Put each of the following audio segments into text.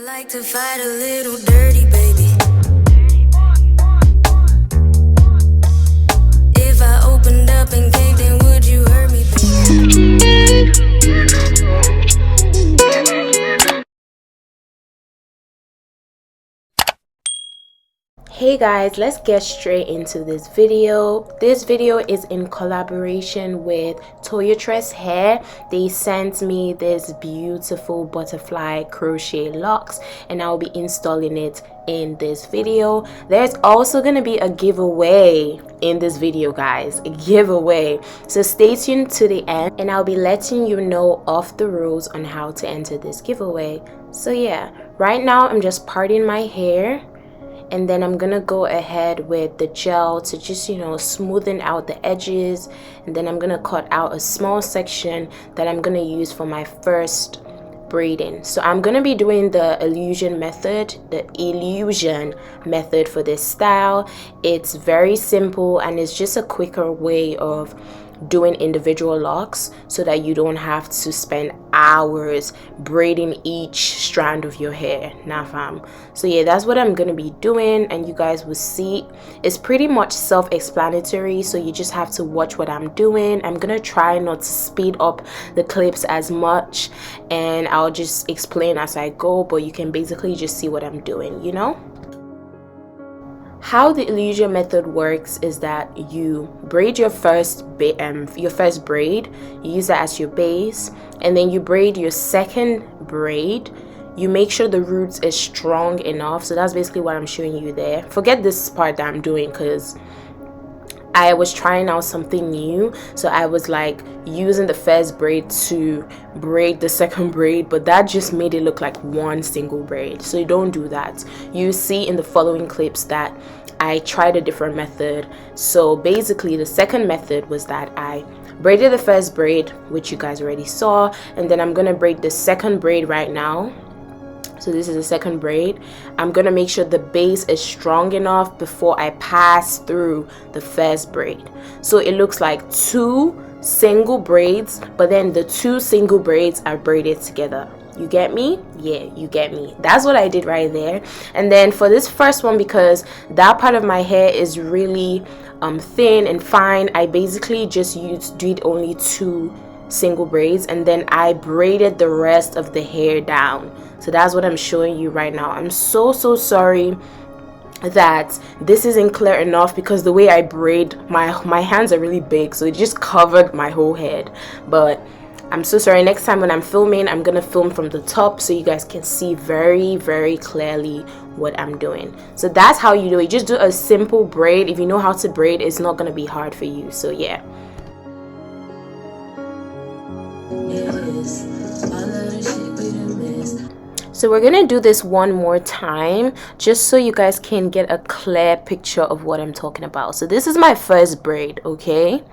like to fight a little dirty, baby. If I opened up and caved in, would you hurt me, baby? Hey guys, let's get straight into this video. This video is in collaboration with Toyotress Hair. They sent me this beautiful butterfly crochet locks and I'll be installing it in this video. There's also going to be a giveaway in this video, guys, a giveaway, so stay tuned to the end and I'll be letting you know of the rules on how to enter this giveaway. So yeah, right now I'm just parting my hair. And then I'm gonna go ahead with the gel to just, smoothen out the edges. And then I'm gonna cut out a small section that I'm gonna use for my first braiding. So I'm gonna be doing the illusion method for this style. It's very simple and it's just a quicker way of doing individual locks so that you don't have to spend hours braiding each strand of your hair. Nah fam. So yeah, that's what I'm gonna be doing and you guys will see it's pretty much self-explanatory, so you just have to watch what I'm doing. I'm gonna try not to speed up the clips as much and I'll just explain as I go, but you can basically just see what I'm doing, How the illusion method works is that you braid your first braid, you use that as your base, and then you braid your second braid. You make sure the roots is strong enough. So that's basically what I'm showing you there. Forget this part that I'm doing because I was trying out something new, so I was like using the first braid to braid the second braid, but that just made it look like one single braid. So you don't do that. You see in the following clips that I tried a different method. So basically the second method was that I braided the first braid, which you guys already saw, and then I'm gonna braid the second braid right now. So this is the second braid. I'm gonna make sure the base is strong enough before I pass through the first braid. So it looks like two single braids, but then the two single braids are braided together. You get me? Yeah, you get me. That's what I did right there. And then for this first one, because that part of my hair is really thin and fine, I basically just did only two single braids and then I braided the rest of the hair down. So that's what I'm showing you right now. I'm so sorry that this isn't clear enough because the way I braid, my hands are really big, so it just covered my whole head. But I'm so sorry. Next time when I'm filming, I'm gonna film from the top so you guys can see very clearly what I'm doing. So that's how you do it. Just do a simple braid. If you know how to braid, it's not gonna be hard for you. So yeah. So we're gonna do this one more time just so you guys can get a clear picture of what I'm talking about. So this is my first braid, okay?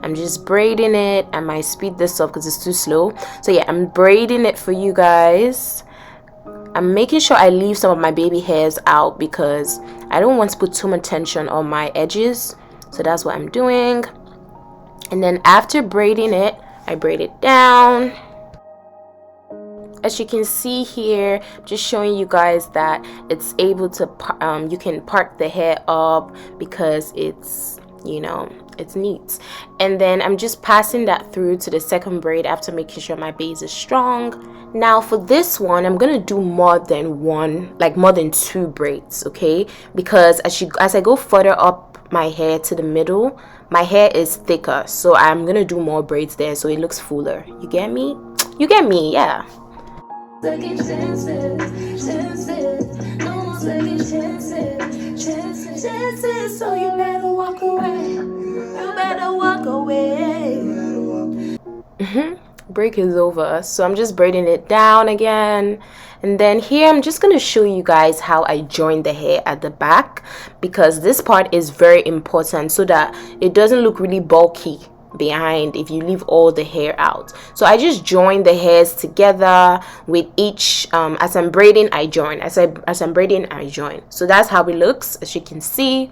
I'm just braiding it. I might speed this up because it's too slow. So yeah, I'm braiding it for you guys. I'm making sure I leave some of my baby hairs out because I don't want to put too much tension on my edges. So that's what I'm doing. And then after braiding it, I braid it down. As you can see here, just showing you guys that it's able to you can part the hair up because it's it's neat. And then I'm just passing that through to the second braid after making sure my base is strong. Now for this one, I'm gonna do more than two braids, okay? Because as I go further up my hair to the middle, my hair is thicker, so I'm gonna do more braids there so it looks fuller. You get me? You get me? Yeah. Second chances, no more second chances, so you better walk away. You better walk away. Break is over, so I'm just braiding it down again. And then here I'm just going to show you guys how I join the hair at the back, because this part is very important so that it doesn't look really bulky behind if you leave all the hair out. So I just join the hairs together with each as I'm braiding I join, as I'm braiding I join. So that's how it looks. As you can see,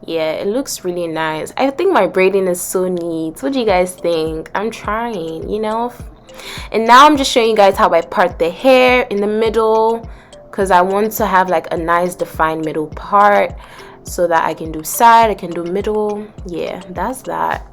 yeah, it looks really nice. I think my braiding is so neat. What do you guys think? I'm trying, And now I'm just showing you guys how I part the hair in the middle. because I want to have like a nice defined middle part so that I can do side, I can do middle. Yeah, that's that.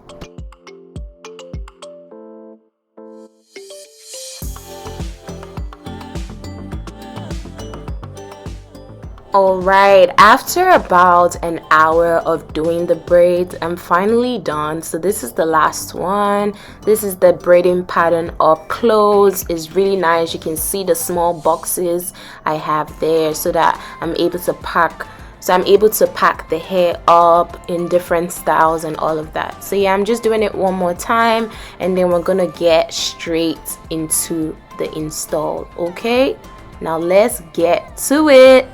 Alright, after about an hour of doing the braids, I'm finally done. So this is the last one. This is the braiding pattern up close. It's really nice. You can see the small boxes I have there so that I'm able to pack the hair up in different styles and all of that. So yeah, I'm just doing it one more time and then we're gonna get straight into the install. Okay, now let's get to it.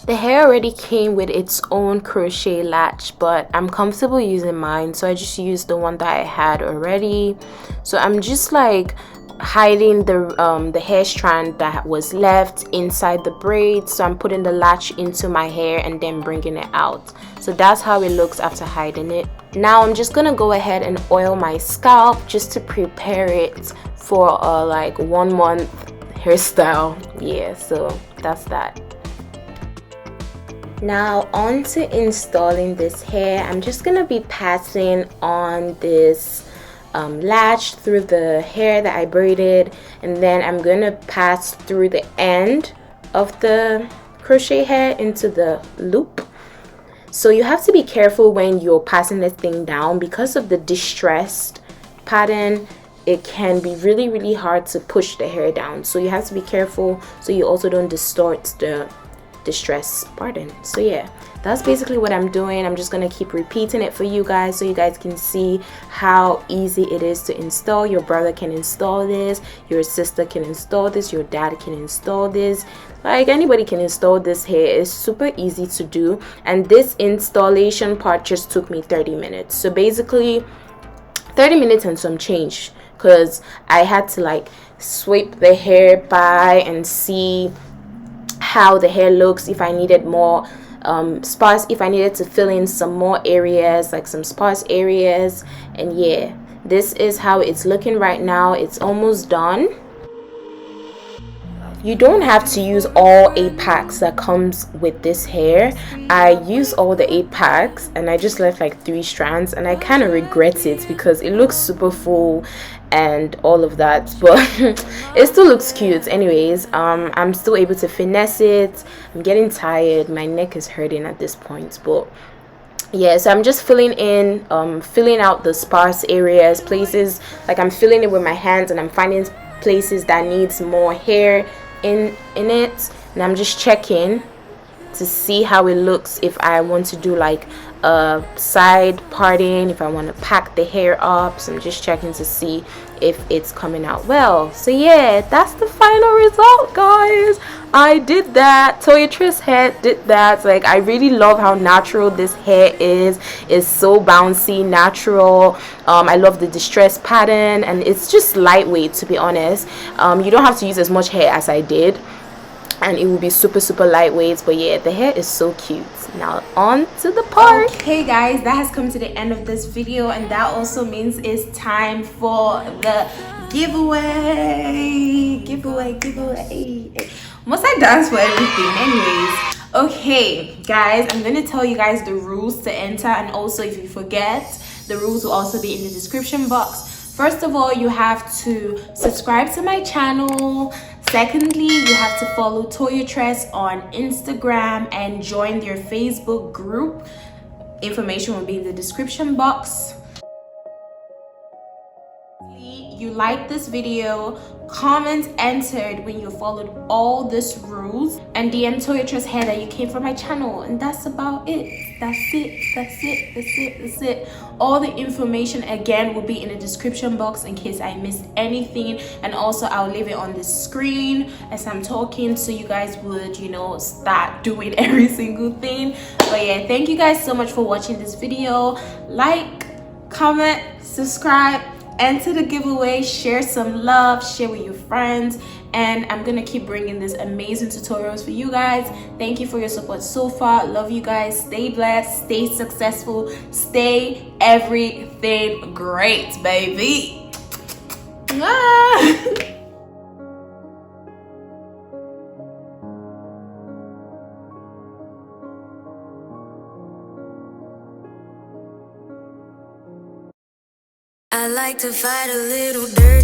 The hair already came with its own crochet latch, but I'm comfortable using mine, so I just used the one that I had already. So I'm just like hiding the hair strand that was left inside the braid. So I'm putting the latch into my hair and then bringing it out. So that's how it looks after hiding it. Now I'm just gonna go ahead and oil my scalp just to prepare it for a like 1 month hairstyle. Yeah, so that's that. Now on to installing this hair. I'm just gonna be passing on this latch through the hair that I braided, and then I'm gonna pass through the end of the crochet hair into the loop. So you have to be careful when you're passing this thing down because of the distressed pattern. It can be really hard to push the hair down, so you have to be careful so you also don't distort the distress pattern. So yeah, that's basically what I'm doing. I'm just gonna keep repeating it for you guys so you guys can see how easy it is to install. Your brother can install this, your sister can install this, your dad can install this, like anybody can install this hair. It's super easy to do, and this installation part just took me 30 minutes. So basically 30 minutes and some change, because I had to like sweep the hair by and see how the hair looks, if I needed more sparse, if I needed to fill in some more areas, like some sparse areas. And yeah, this is how it's looking right now. It's almost done. You don't have to use all 8 packs that comes with this hair. I used all the 8 packs and I just left like 3 strands, and I kind of regret it because it looks super full and all of that, but it still looks cute anyways. I'm still able to finesse it. I'm getting tired, my neck is hurting at this point, but yeah, so I'm just filling out the sparse areas, places like I'm filling it with my hands, and I'm finding places that needs more hair in it, and I'm just checking to see how it looks, if I want to do like a side parting, if I want to pack the hair up. So I'm just checking to see if it's coming out well. So yeah, that's the final result, guys. I did that. Toyatrice hair did that. Like, I really love how natural this hair is. It's so bouncy, natural. I love the distress pattern, and it's just lightweight, to be honest. You don't have to use as much hair as I did, and it will be super lightweight. But yeah, the hair is so cute. Now on to the part. Okay guys, that has come to the end of this video, and that also means it's time for the giveaway. Must I dance for everything? Anyways, okay guys, I'm gonna tell you guys the rules to enter, and also if you forget, the rules will also be in the description box. First of all, you have to subscribe to my channel. Secondly, you have to follow Toyatrice on Instagram and join their Facebook group. Information will be in the description box. You like this video, comment entered when you followed all these rules, and DM Toyatrice hair that you came from my channel, and that's about it. That's it. All the information again will be in the description box in case I missed anything, and also I'll leave it on the screen as I'm talking, so you guys would, you know, start doing every single thing. But yeah, thank you guys so much for watching this video. Like, comment, subscribe, enter the giveaway, share some love, share with your friends, and I'm gonna keep bringing this amazing tutorials for you guys. Thank you for your support so far. Love you guys. Stay blessed, stay successful, stay everything great, baby. Ah! I like to fight a little dirty.